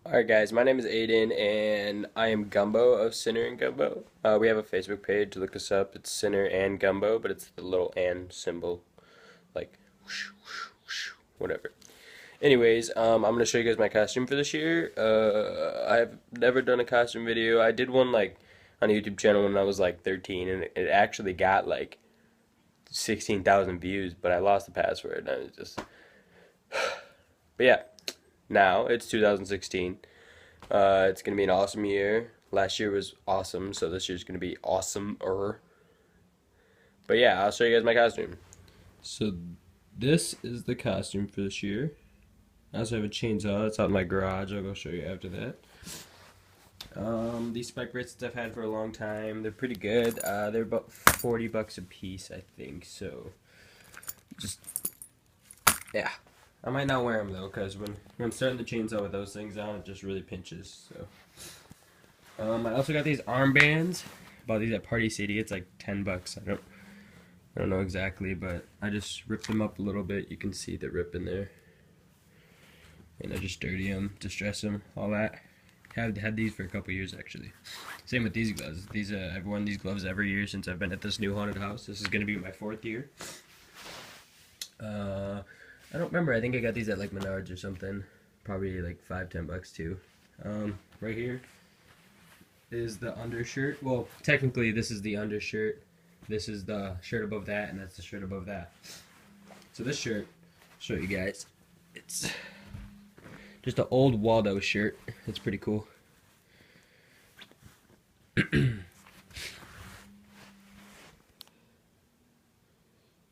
Alright guys, my name is Aiden and I am Gumbo of Sinner and Gumbo. We have a Facebook page, look us up, it's Sinner and Gumbo, but it's the little and symbol, like whoosh, whoosh, whoosh, whatever. Anyways, I'm going to show you guys my costume for this year. I've never done a costume video. I did one like on a YouTube channel when I was like 13 and it actually got like 16,000 views, but I lost the password and I was just... But yeah, now it's 2016. It's gonna be an awesome year. Last year was awesome, so this year's gonna be awesomer. But yeah, I'll show you guys my costume. So this is the costume for this year. I also have a chainsaw. It's out in my garage. I'll go show you after that. These spike bracelets I've had for a long time. They're pretty good. They're about 40 bucks a piece, I think. So just yeah. I might not wear them though, because when I'm starting the chainsaw with those things on, it just really pinches. So, I also got these armbands. Bought these at Party City. It's like 10 bucks. I don't know exactly, but I just ripped them up a little bit. You can see the rip in there, and I just dirty them, distress them, all that. Have had these for a couple years actually. Same with these gloves. I've worn these gloves every year since I've been at this new haunted house. This is gonna be my 4th year. I don't remember. I think I got these at like Menards or something. Probably like 5-10 bucks too. Right here is the undershirt. Well, technically this is the undershirt. This is the shirt above that, and that's the shirt above that. So this shirt, I'll show you guys. It's just an old Waldo shirt. It's pretty cool. You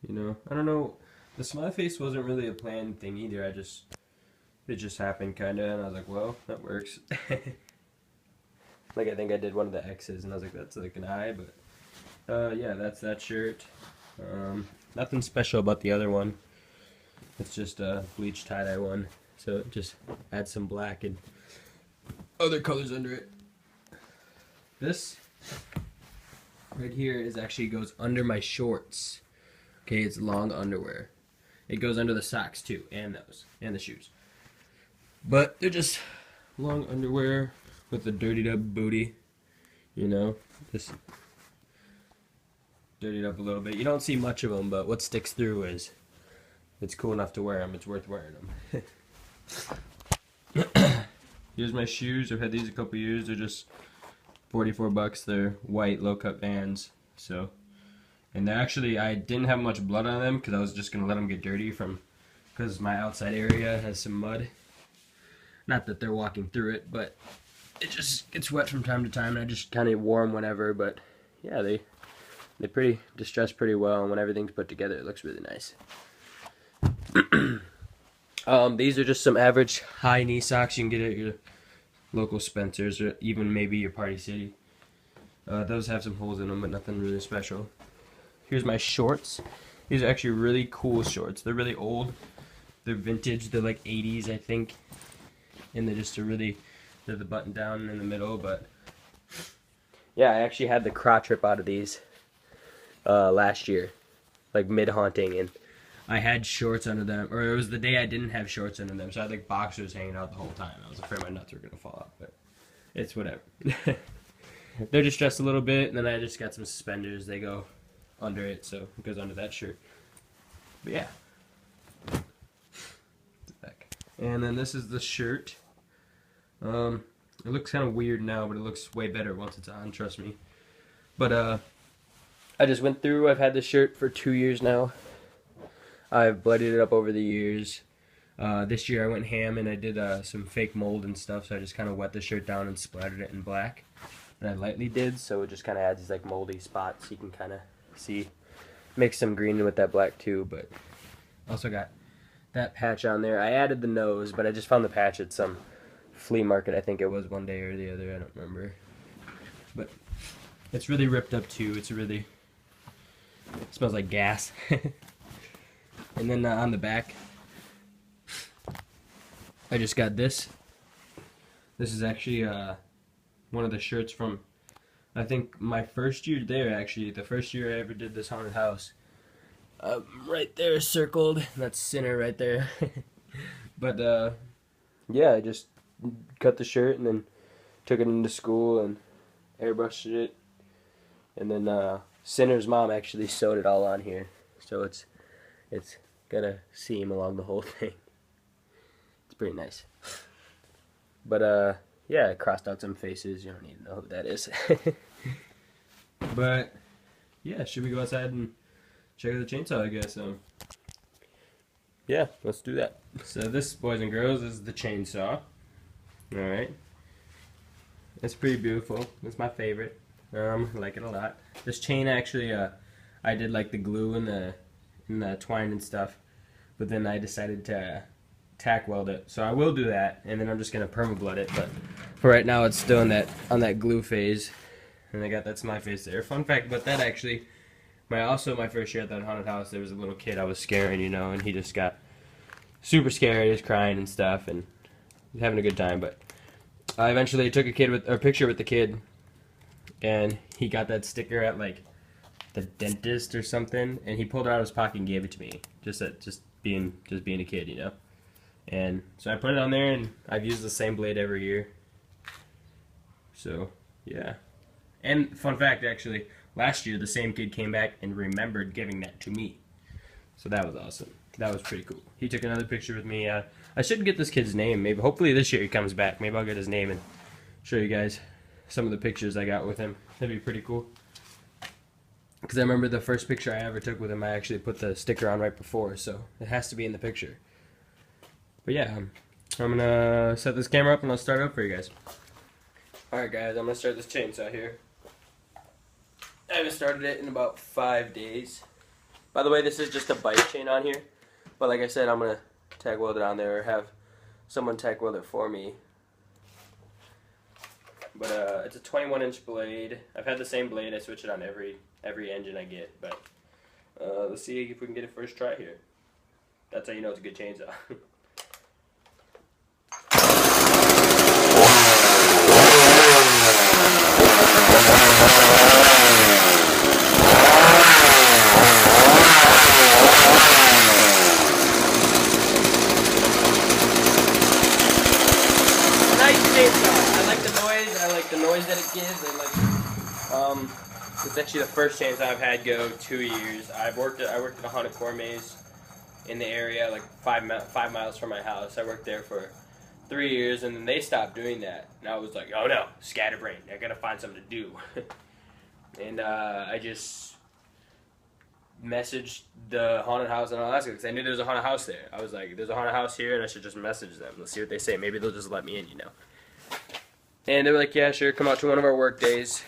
know, I don't know. The smiley face wasn't really a planned thing either. It just happened kinda, and I was like, well, that works. Like I think I did one of the X's, and I was like, that's like an eye, but yeah, that's that shirt. Nothing special about the other one. It's just a bleach tie-dye one, so it just adds some black and other colors under it. This right here is actually goes under my shorts. Okay, it's long underwear. It goes under the socks too, and those, and the shoes. But they're just long underwear with a dirtied up booty. You know, just dirtied up a little bit. You don't see much of them, but what sticks through is it's cool enough to wear them. It's worth wearing them. Here's my shoes. I've had these a couple years. They're just 44 bucks. They're white low-cut Vans. So. And they're actually, I didn't have much blood on them because I was just going to let them get dirty because my outside area has some mud. Not that they're walking through it, but it just gets wet from time to time, and I just kind of wore them whenever. But yeah, they distress pretty well, and when everything's put together, it looks really nice. These are just some average high knee socks you can get at your local Spencer's or even maybe your Party City. Those have some holes in them, but nothing really special. Here's my shorts. These are actually really cool shorts. They're really old. They're vintage. They're like 80s, I think. And they're just they're the button down in the middle, but yeah, I actually had the crotch rip out of these last year, like mid-haunting, and I had shorts under them, or it was the day I didn't have shorts under them, so I had like boxers hanging out the whole time. I was afraid my nuts were gonna fall out, but it's whatever. They're just dressed a little bit, and then I just got some suspenders. They go under it, so it goes under that shirt. But yeah. And then this is the shirt. It looks kind of weird now, but it looks way better once it's on, trust me. But I just went through, I've had this shirt for 2 years now. I've bloodied it up over the years. This year I went ham and I did some fake mold and stuff, so I just kind of wet the shirt down and splattered it in black. And I lightly did, so it just kind of adds these like moldy spots you can kind of see. Mix some green with that black too, but also got that patch on there. I added the nose, but I just found the patch at some flea market, I think it was one day or the other, I don't remember. But it's really ripped up too. It smells like gas. And then on the back, I just got this. This is actually one of the shirts from, I think, my first year there, actually. The first year I ever did this haunted house. Right there circled. That's Sinner right there. But, yeah, I just cut the shirt and then took it into school and airbrushed it. And then Sinner's mom actually sewed it all on here, so it's got a seam along the whole thing. It's pretty nice. But yeah, I crossed out some faces. You don't need to know who that is. But yeah, should we go outside and check out the chainsaw, I guess? Yeah, let's do that. So this, boys and girls, is the chainsaw. Alright. It's pretty beautiful. It's my favorite. I like it a lot. This chain actually, I did like the glue and the twine and stuff, but then I decided to tack weld it. So I will do that, and then I'm just gonna perma-blood it. But for right now, it's still on that glue phase. And I got that smiley face there. Fun fact about that, actually, my first year at that haunted house, there was a little kid I was scaring, you know, and he just got super scared. He was crying and stuff, and having a good time. But I eventually took a picture with the kid, and he got that sticker at like the dentist or something, and he pulled it out of his pocket and gave it to me, just being a kid, you know. And so I put it on there, and I've used the same blade every year. So yeah. And fun fact, actually, last year the same kid came back and remembered giving that to me. So that was awesome. That was pretty cool. He took another picture with me. I should get this kid's name. Maybe, hopefully this year he comes back. Maybe I'll get his name and show you guys some of the pictures I got with him. That'd be pretty cool. Because I remember the first picture I ever took with him, I actually put the sticker on right before, so it has to be in the picture. But yeah, I'm gonna set this camera up and I'll start it up for you guys. Alright guys, I'm gonna start this chainsaw here. I haven't started it in about 5 days. By the way, this is just a bike chain on here. But like I said, I'm going to tack weld it on there or have someone tack weld it for me. But it's a 21-inch blade. I've had the same blade. I switch it on every engine I get. But let's see if we can get it first try here. That's how you know it's a good chainsaw. That it gives, and it's actually the first chainsaw I've had go 2 years. I worked at a haunted core maze in the area, like 5 miles from my house. I worked there for 3 years, and then they stopped doing that. And I was like, oh no, scatterbrain, I gotta find something to do. And I just messaged the haunted house in Alaska because I knew there was a haunted house there. I was like, there's a haunted house here, and I should just message them. Let's see what they say. Maybe they'll just let me in, you know. And they were like, yeah, sure, come out to one of our work days.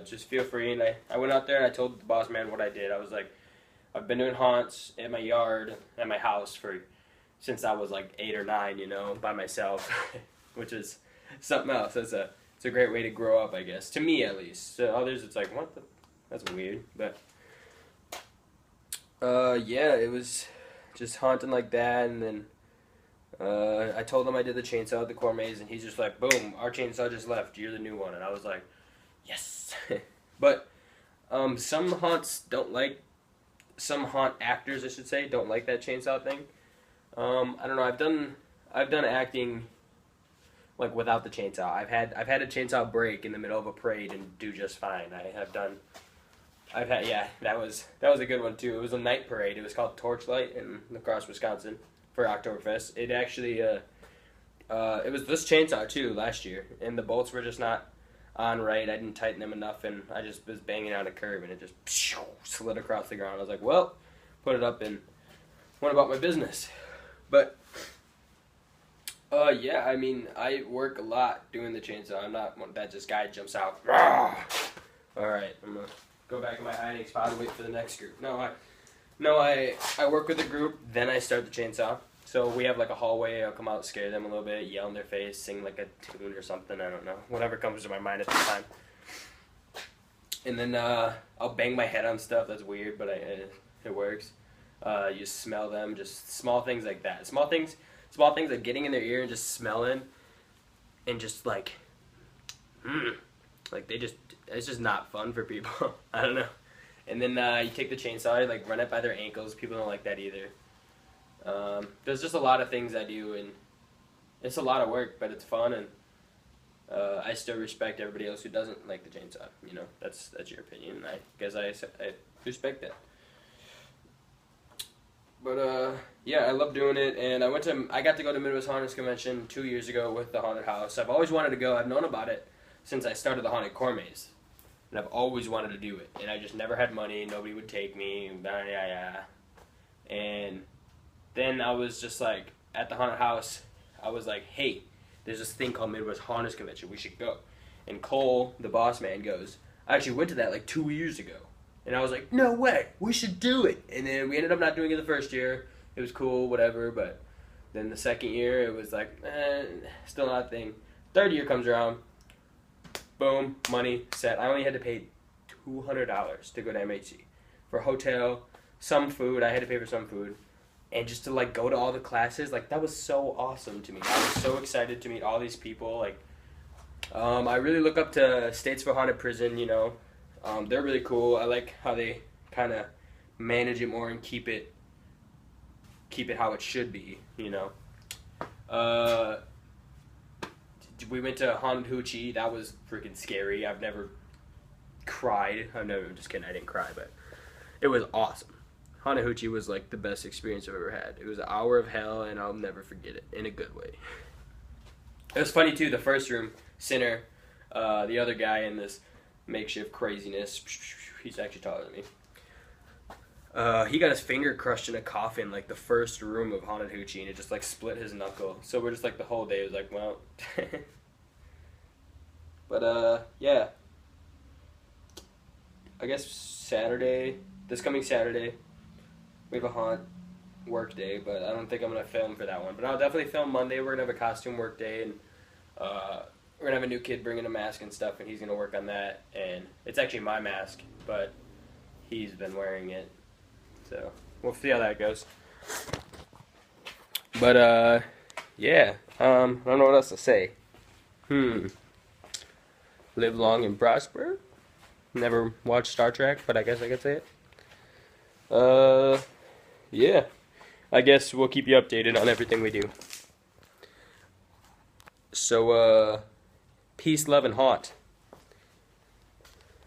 Just feel free. And I went out there and I told the boss man what I did. I was like, I've been doing haunts in my yard, at my house, since I was like 8 or 9, you know, by myself. Which is something else. It's a great way to grow up, I guess. To me, at least. To others, it's like, what the? That's weird. But, yeah, it was just haunting like that, and then I told him I did the chainsaw at the core maze, and he's just like, boom, our chainsaw just left, you're the new one. And I was like, yes. But some haunt actors, I should say, don't like that chainsaw thing. I don't know, I've done acting like without the chainsaw. I've had a chainsaw break in the middle of a parade and do just fine. Yeah, that was a good one too. It was a night parade. It was called Torchlight in La Crosse, Wisconsin, for Oktoberfest. It actually, it was this chainsaw too last year, and the bolts were just not on right. I didn't tighten them enough, and I just was banging on a curve, and it just slid across the ground. I was like, well, put it up and went about my business. But yeah, I mean, I work a lot doing the chainsaw. I'm not one that just guy jumps out. All right, I'm gonna go back in my hiding spot and wait for the next group. I work with a group, then I start the chainsaw. So we have like a hallway. I'll come out, scare them a little bit, yell in their face, sing like a tune or something. I don't know, whatever comes to my mind at the time. And then I'll bang my head on stuff. That's weird, but it works. You smell them, just small things like that. Small things like getting in their ear and just smelling, and just like, like it's just not fun for people. I don't know. And then you take the chainsaw, you like run it by their ankles. People don't like that either. There's just a lot of things I do, and It's a lot of work, but it's fun, and I still respect everybody else who doesn't like the chainsaw. You know, that's your opinion. And I guess I respect that. But yeah, I love doing it, and I got to go to Midwest Haunters Convention 2 years ago with the haunted house. I've always wanted to go. I've known about it since I started the haunted core maze, and I've always wanted to do it, and I just never had money. Nobody would take me. And then I was just like at the haunted house. I was like, hey, there's this thing called Midwest Haunters Convention. We should go. And Cole, the boss man, goes, I actually went to that like 2 years ago. And I was like, no way, we should do it. And then we ended up not doing it the first year. It was cool, whatever. But then the second year, it was like, still not a thing. Third year comes around. Boom, money, set. I only had to pay $200 to go to MHC. For a hotel, some food. I had to pay for some food. And just to like go to all the classes, like that was so awesome to me. I was so excited to meet all these people. Like, I really look up to Statesville Haunted Prison, you know. They're really cool. I like how they kind of manage it more and keep it how it should be, you know. We went to Haunted Hoochie. That was freaking scary. I've never cried. I'm just kidding. I didn't cry, but it was awesome. Haunted Hoochie was like the best experience I've ever had. It was an hour of hell, and I'll never forget it in a good way. It was funny too. The first room, Sinner, the other guy in this makeshift craziness. He's actually taller than me. He got his finger crushed in a coffin, like the first room of Haunted Hoochie, and it just like split his knuckle. So we're just like the whole day was like, well. But yeah. I guess this coming Saturday, we have a haunt work day, but I don't think I'm gonna film for that one. But I'll definitely film Monday. We're gonna have a costume work day, and we're gonna have a new kid bringing a mask and stuff, and he's gonna work on that. And it's actually my mask, but he's been wearing it, so we'll see how that goes. But yeah, I don't know what else to say. Live long and prosper. Never watched Star Trek, but I guess I could say it. Yeah, I guess we'll keep you updated on everything we do. So peace, love, and haunt.